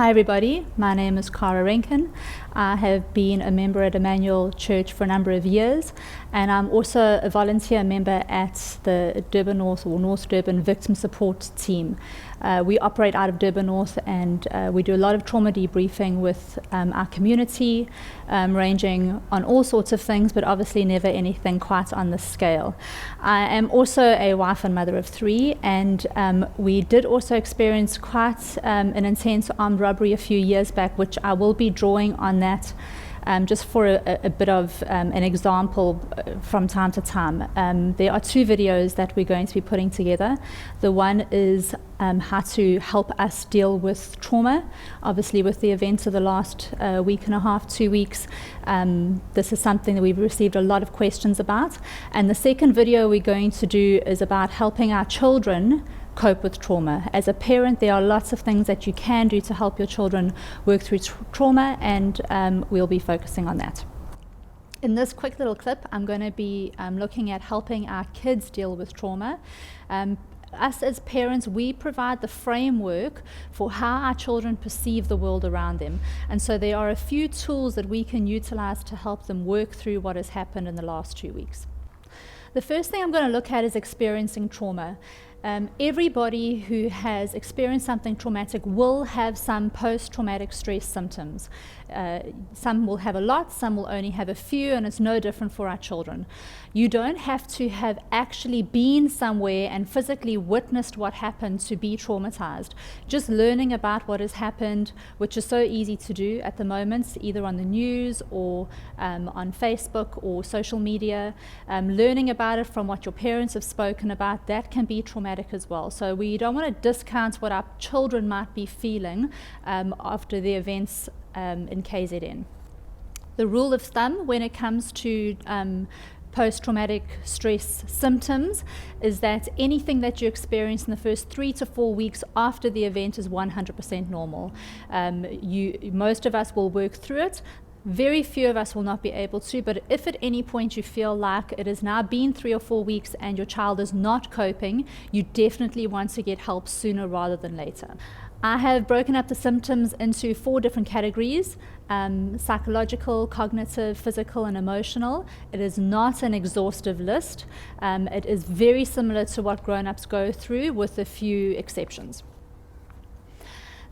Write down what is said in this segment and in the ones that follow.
Hi everybody, my name is Cara Rencken. I have been a member at Emmanuel Church for a number of years, and I'm also a volunteer member at the Durban North or North Durban Victim Support Team. We operate out of Durban North, and we do a lot of trauma debriefing with our community, ranging on all sorts of things, but obviously never anything quite on this scale. I am also a wife and mother of 3, and we did also experience quite an intense armed robbery a few years back, which I will be drawing on that just for a bit of an example from time to time. There are 2 videos that we're going to be putting together. The one is how to help us deal with trauma. Obviously, with the events of the last week and a half, 2 weeks, this is something that we've received a lot of questions about. And the second video we're going to do is about helping our children cope with trauma. As a parent, there are lots of things that you can do to help your children work through trauma, and we'll be focusing on that. In this quick little clip, I'm going to be looking at helping our kids deal with trauma. Us as parents, we provide the framework for how our children perceive the world around them. And so there are a few tools that we can utilize to help them work through what has happened in the last 2 weeks. The first thing I'm going to look at is experiencing trauma. Everybody who has experienced something traumatic will have some post-traumatic stress symptoms. Some will have a lot, some will only have a few, and it's no different for our children. You don't have to have actually been somewhere and physically witnessed what happened to be traumatized. Just learning about what has happened, which is so easy to do at the moment, either on the news or on Facebook or social media, learning about it from what your parents have spoken about, that can be traumatic as well. So we don't want to discount what our children might be feeling after the events in KZN. The rule of thumb when it comes to post-traumatic stress symptoms is that anything that you experience in the first 3 to 4 weeks after the event is 100% normal. Most of us will work through it. Very few of us will not be able to, but if at any point you feel like it has now been 3 or 4 weeks and your child is not coping, you definitely want to get help sooner rather than later. I have broken up the symptoms into 4 different categories: psychological, cognitive, physical, and emotional. It is not an exhaustive list. It is very similar to what grown-ups go through, with a few exceptions.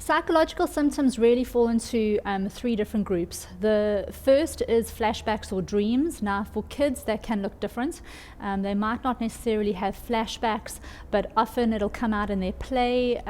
Psychological symptoms really fall into 3 different groups. The first is flashbacks or dreams. Now, for kids, that can look different. They might not necessarily have flashbacks, but often it'll come out in their play.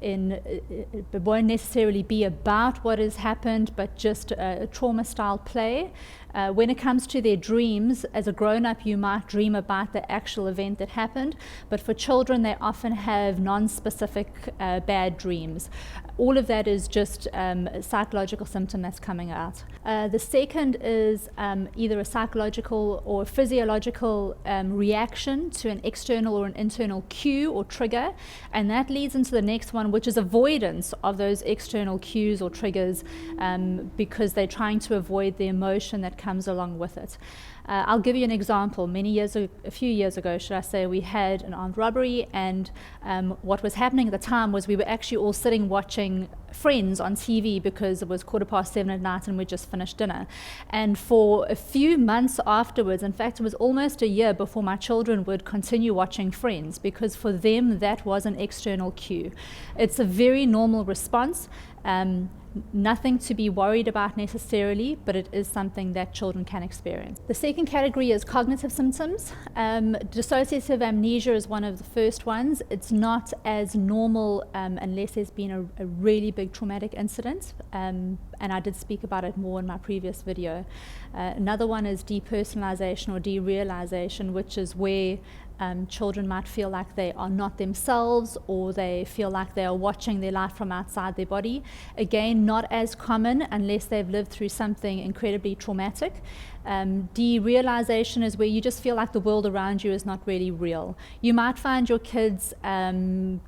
It won't necessarily be about what has happened, but just a trauma-style play. When it comes to their dreams, as a grown-up, you might dream about the actual event that happened, but for children, they often have non-specific bad dreams. All of that is just a psychological symptom that's coming out. The second is either a psychological or physiological reaction to an external or an internal cue or trigger, and that leads into the next one, which is avoidance of those external cues or triggers because they're trying to avoid the emotion that comes along with it. I'll give you an example. A few years ago, should I say, we had an armed robbery, and what was happening at the time was we were actually all sitting watching Friends on TV because it was 7:15 at night and we just finished dinner. And for a few months afterwards, in fact, it was almost a year before my children would continue watching Friends, because for them that was an external cue. It's a very normal response. Nothing to be worried about necessarily, but it is something that children can experience. The second category is cognitive symptoms. Dissociative amnesia is one of the first ones. It's not as normal unless there's been a really big traumatic incident, and I did speak about it more in my previous video. Another one is depersonalization or derealization, which is where children might feel like they are not themselves, or they feel like they are watching their life from outside their body. Again, not as common unless they've lived through something incredibly traumatic. Derealization is where you just feel like the world around you is not really real. You might find your kids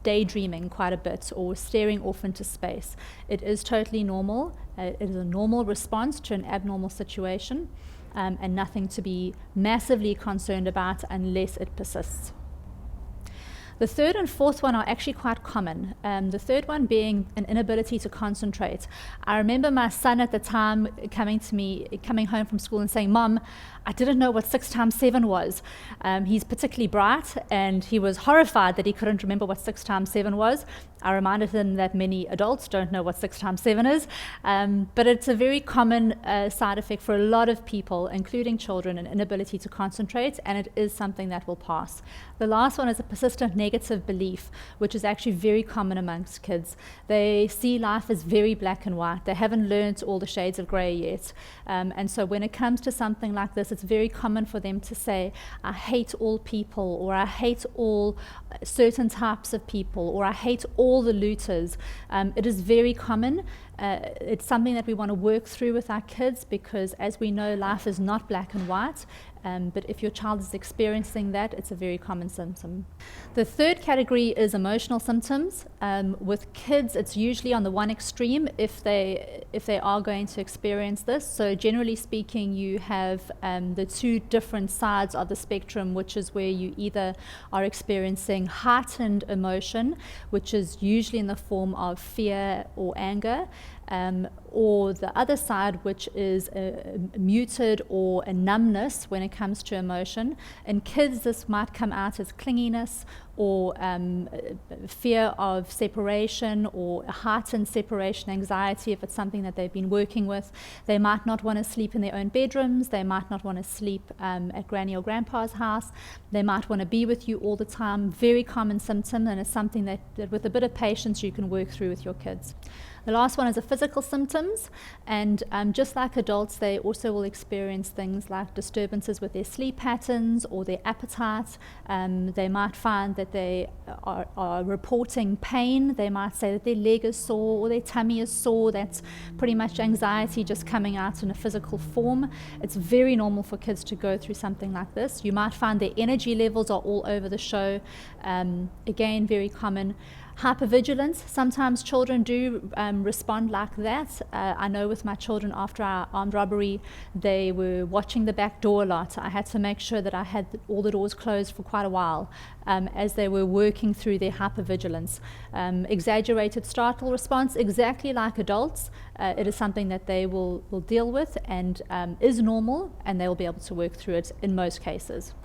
daydreaming quite a bit or staring off into space. It is totally normal. It is a normal response to an abnormal situation. And nothing to be massively concerned about unless it persists. The third and fourth one are actually quite common. The third one being an inability to concentrate. I remember my son at the time coming home from school and saying, "Mom, I didn't know what 6 times 7 was." He's particularly bright, and he was horrified that he couldn't remember what 6 times 7 was. I reminded him that many adults don't know what 6 times 7 is, but it's a very common side effect for a lot of people, including children, an inability to concentrate, and it is something that will pass. The last one is a persistent negative belief, which is actually very common amongst kids. They see life as very black and white. They haven't learned all the shades of grey yet. And so when it comes to something like this, it's very common for them to say, "I hate all people," or "I hate all certain types of people," or "I hate all the looters." It is very common. It's something that we want to work through with our kids, because as we know, life is not black and white. But if your child is experiencing that, it's a very common symptom. The third category is emotional symptoms. With kids, it's usually on the one extreme if they are going to experience this. So generally speaking, you have the two different sides of the spectrum, which is where you either are experiencing heightened emotion, which is usually in the form of fear or anger, or the other side, which is a muted or a numbness when it comes to emotion. In kids, this might come out as clinginess or fear of separation or heightened separation anxiety if it's something that they've been working with. They might not want to sleep in their own bedrooms. They might not want to sleep at granny or grandpa's house. They might want to be with you all the time. Very common symptom, and it's something that with a bit of patience you can work through with your kids. The last one is the physical symptoms, and just like adults, they also will experience things like disturbances with their sleep patterns or their appetite. They might find that they are reporting pain. They might say that their leg is sore or their tummy is sore. That's pretty much anxiety just coming out in a physical form. It's very normal for kids to go through something like this. You might find their energy levels are all over the show. Again, very common. Hypervigilance. Sometimes children do respond like that. I know with my children after our armed robbery, they were watching the back door a lot. I had to make sure that I had all the doors closed for quite a while as they were working through their hypervigilance. Exaggerated startle response, exactly like adults. It is something that they will deal with and is normal, and they will be able to work through it in most cases.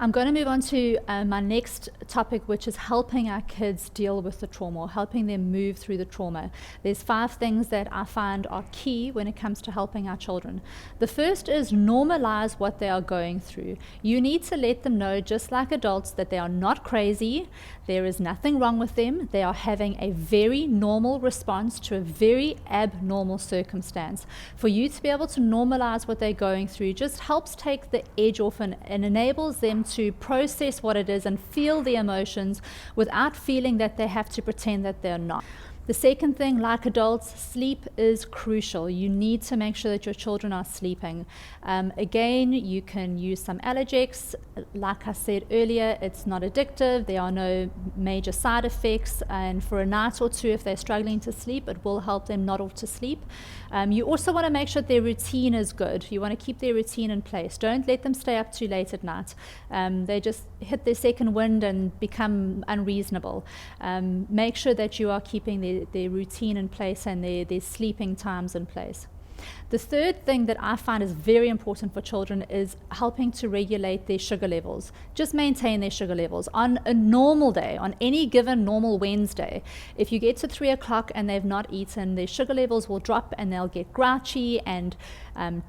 I'm going to move on to my next topic, which is helping our kids deal with the trauma, or helping them move through the trauma. There's 5 things that I find are key when it comes to helping our children. The first is normalize what they are going through. You need to let them know, just like adults, that they are not crazy. There is nothing wrong with them. They are having a very normal response to a very abnormal circumstance. For you to be able to normalize what they're going through just helps take the edge off and enables them to process what it is and feel the emotions without feeling that they have to pretend that they're not. The second thing, like adults, sleep is crucial. You need to make sure that your children are sleeping. Again, you can use some Allergex. Like I said earlier, it's not addictive. There are no major side effects. And for a night or two, if they're struggling to sleep, it will help them nod off to sleep. You also want to make sure their routine is good. You want to keep their routine in place. Don't let them stay up too late at night. They just hit their second wind and become unreasonable. Make sure that you are keeping their routine in place and their sleeping times in place. The third thing that I find is very important for children is helping to regulate their sugar levels. Just maintain their sugar levels. On a normal day, on any given normal Wednesday, if you get to 3 o'clock and they've not eaten, their sugar levels will drop and they'll get grouchy and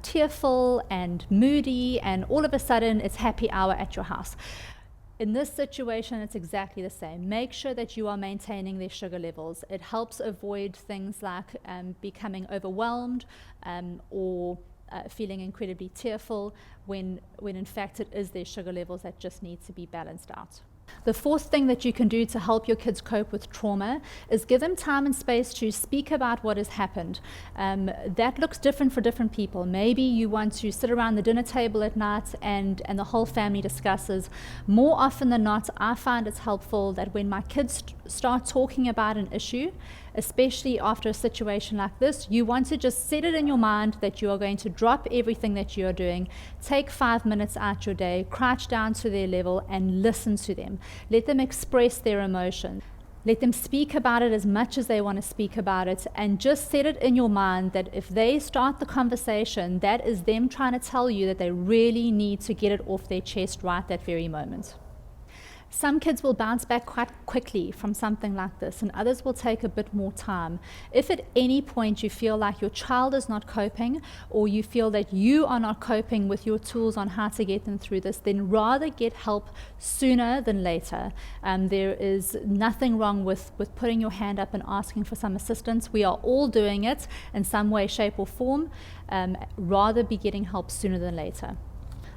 tearful and moody, and all of a sudden it's happy hour at your house. In this situation, it's exactly the same. Make sure that you are maintaining their sugar levels. It helps avoid things like becoming overwhelmed or feeling incredibly tearful when in fact it is their sugar levels that just need to be balanced out. The fourth thing that you can do to help your kids cope with trauma is give them time and space to speak about what has happened. That looks different for different people. Maybe you want to sit around the dinner table at night and the whole family discusses. More often than not, I find it's helpful that when my kids start talking about an issue, especially after a situation like this, you want to just set it in your mind that you are going to drop everything that you are doing, take 5 minutes out your day, crouch down to their level and listen to them. Let them express their emotions. Let them speak about it as much as they want to speak about it, and just set it in your mind that if they start the conversation, that is them trying to tell you that they really need to get it off their chest right that very moment. Some kids will bounce back quite quickly from something like this, and others will take a bit more time. If at any point you feel like your child is not coping, or you feel that you are not coping with your tools on how to get them through this, then rather get help sooner than later. There is nothing wrong with putting your hand up and asking for some assistance. We are all doing it in some way, shape or form. Rather be getting help sooner than later.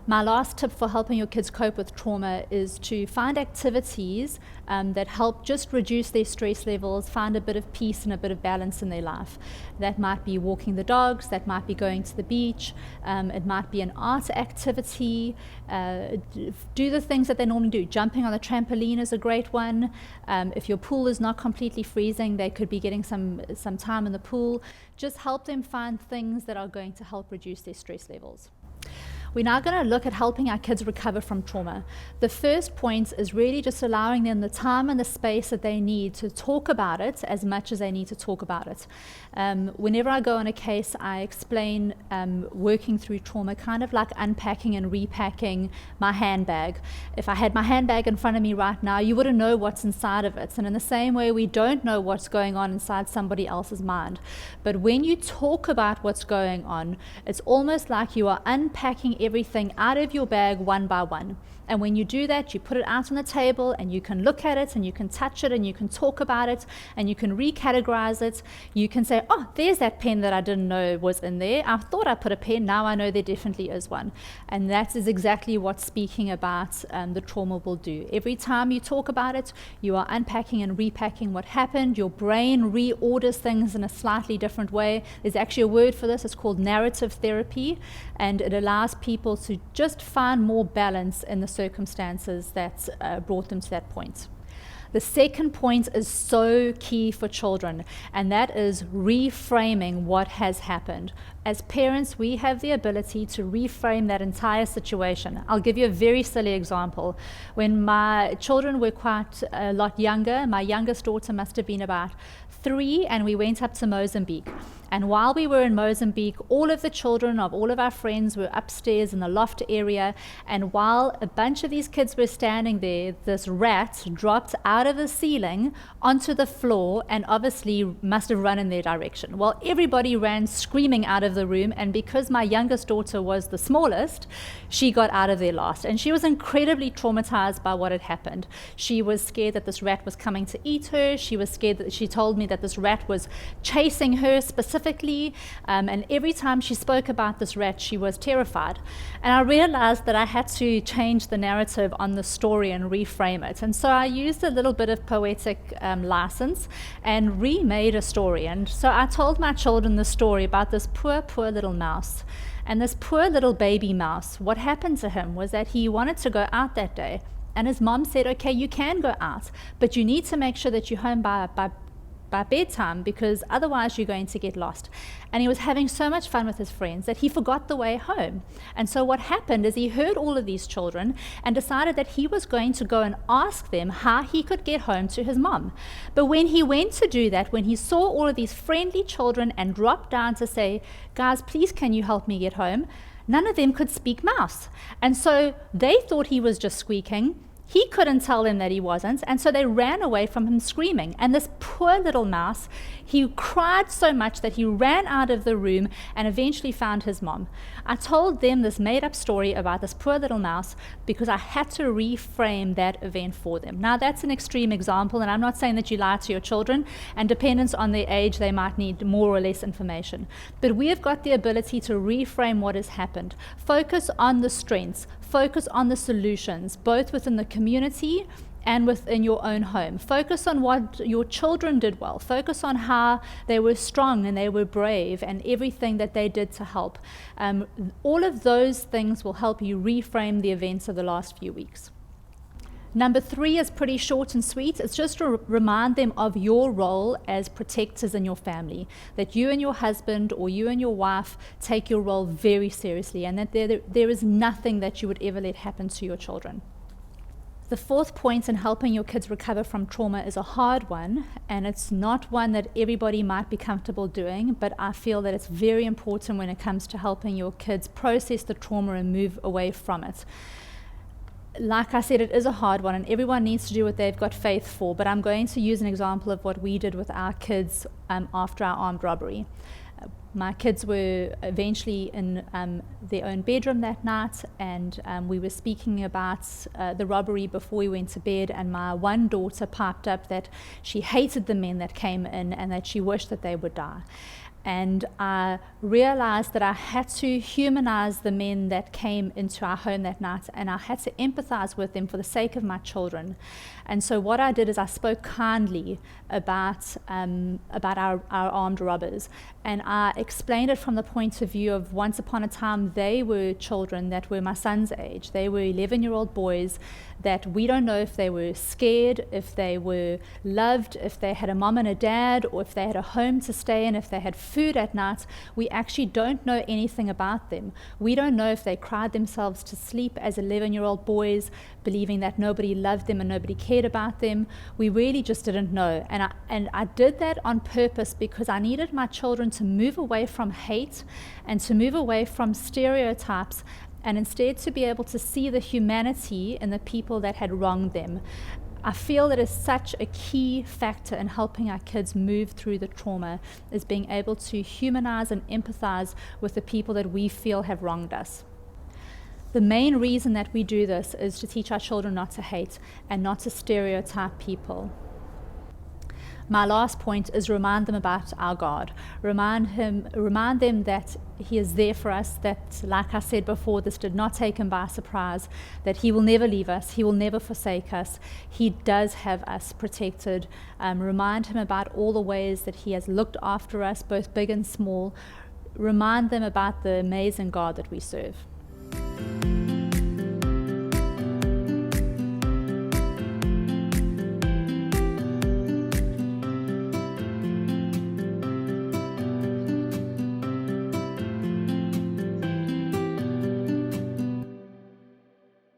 My last tip for helping your kids cope with trauma is to find activities that help just reduce their stress levels, find a bit of peace and a bit of balance in their life. That might be walking the dogs, that might be going to the beach, it might be an art activity, do the things that they normally do. Jumping on the trampoline is a great one. If your pool is not completely freezing, they could be getting some time in the pool. Just help them find things that are going to help reduce their stress levels. We're now going to look at helping our kids recover from trauma. The first point is really just allowing them the time and the space that they need to talk about it as much as they need to talk about it. Whenever I go on a case, I explain working through trauma kind of like unpacking and repacking my handbag. If I had my handbag in front of me right now, you wouldn't know what's inside of it. And in the same way, we don't know what's going on inside somebody else's mind. But when you talk about what's going on, it's almost like you are unpacking everything out of your bag one by one. And when you do that, you put it out on the table and you can look at it and you can touch it and you can talk about it and you can recategorize it. You can say, oh, there's that pen that I didn't know was in there. I thought I put a pen, now I know there definitely is one. And that is exactly what speaking about the trauma will do. Every time you talk about it, you are unpacking and repacking what happened. Your brain reorders things in a slightly different way. There's actually a word for this, it's called narrative therapy, and it allows people to just find more balance in the circumstances that brought them to that point. The second point is so key for children, and that is reframing what has happened. As parents, we have the ability to reframe that entire situation. I'll give you a very silly example. When my children were quite a lot younger, my youngest daughter must have been about 3, and we went up to Mozambique. And while we were in Mozambique, all of the children of all of our friends were upstairs in the loft area, and while a bunch of these kids were standing there, this rat dropped out of the ceiling onto the floor and obviously must have run in their direction. Well, everybody ran screaming out of the room, and because my youngest daughter was the smallest, she got out of there last, and she was incredibly traumatized by what had happened. She was scared that this rat was coming to eat her. She was scared that she told me that this rat was chasing her specifically, and every time she spoke about this rat, she was terrified. And I realized that I had to change the narrative on the story and reframe it, and so I used a little bit of poetic license and remade a story. And so I told my children the story about this poor little mouse. And this poor little baby mouse, what happened to him was that he wanted to go out that day, and his mom said, okay, you can go out, but you need to make sure that you're home by bedtime, because otherwise you're going to get lost. And he was having so much fun with his friends that he forgot the way home. And so what happened is he heard all of these children and decided that he was going to go and ask them how he could get home to his mom. But when he went to do that, when he saw all of these friendly children and dropped down to say, guys, please can you help me get home, none of them could speak mouse. And so they thought he was just squeaking. He couldn't tell them that he wasn't, and so they ran away from him screaming. And this poor little mouse, he cried so much that he ran out of the room and eventually found his mom. I told them this made-up story about this poor little mouse because I had to reframe that event for them. Now, that's an extreme example, and I'm not saying that you lie to your children, and dependent on their age, they might need more or less information. But we have got the ability to reframe what has happened. Focus on the strengths. Focus on the solutions, both within the community and within your own home. Focus on what your children did well. Focus on how they were strong and they were brave and everything that they did to help. All of those things will help you reframe the events of the last few weeks. Number 3 is pretty short and sweet. It's just to remind them of your role as protectors in your family, that you and your husband or you and your wife take your role very seriously, and that there is nothing that you would ever let happen to your children. The 4th point in helping your kids recover from trauma is a hard one, and it's not one that everybody might be comfortable doing, but I feel that it's very important when it comes to helping your kids process the trauma and move away from it. Like I said, it is a hard one, and everyone needs to do what they've got faith for, but I'm going to use an example of what we did with our kids after our armed robbery. My kids were eventually in their own bedroom that night, and we were speaking about the robbery before we went to bed, and my one daughter piped up that she hated the men that came in and that she wished that they would die. And I realized that I had to humanize the men that came into our home that night, and I had to empathize with them for the sake of my children. And so what I did is I spoke kindly about our armed robbers, and I explained it from the point of view of once upon a time they were children that were my son's age. They were 11-year-old boys that we don't know if they were scared, if they were loved, if they had a mom and a dad, or if they had a home to stay in, if they had food at night. We actually don't know anything about them. We don't know if they cried themselves to sleep as 11-year-old boys, believing that nobody loved them and nobody cared about them. We really just didn't know. And I did that on purpose because I needed my children to move away from hate and to move away from stereotypes, and instead to be able to see the humanity in the people that had wronged them. I feel that is such a key factor in helping our kids move through the trauma, is being able to humanize and empathize with the people that we feel have wronged us. The main reason that we do this is to teach our children not to hate and not to stereotype people. My last point is remind them about our God. Remind them that He is there for us, that, like I said before, this did not take Him by surprise, that He will never leave us, He will never forsake us. He does have us protected. Remind Him about all the ways that He has looked after us, both big and small. Remind them about the amazing God that we serve.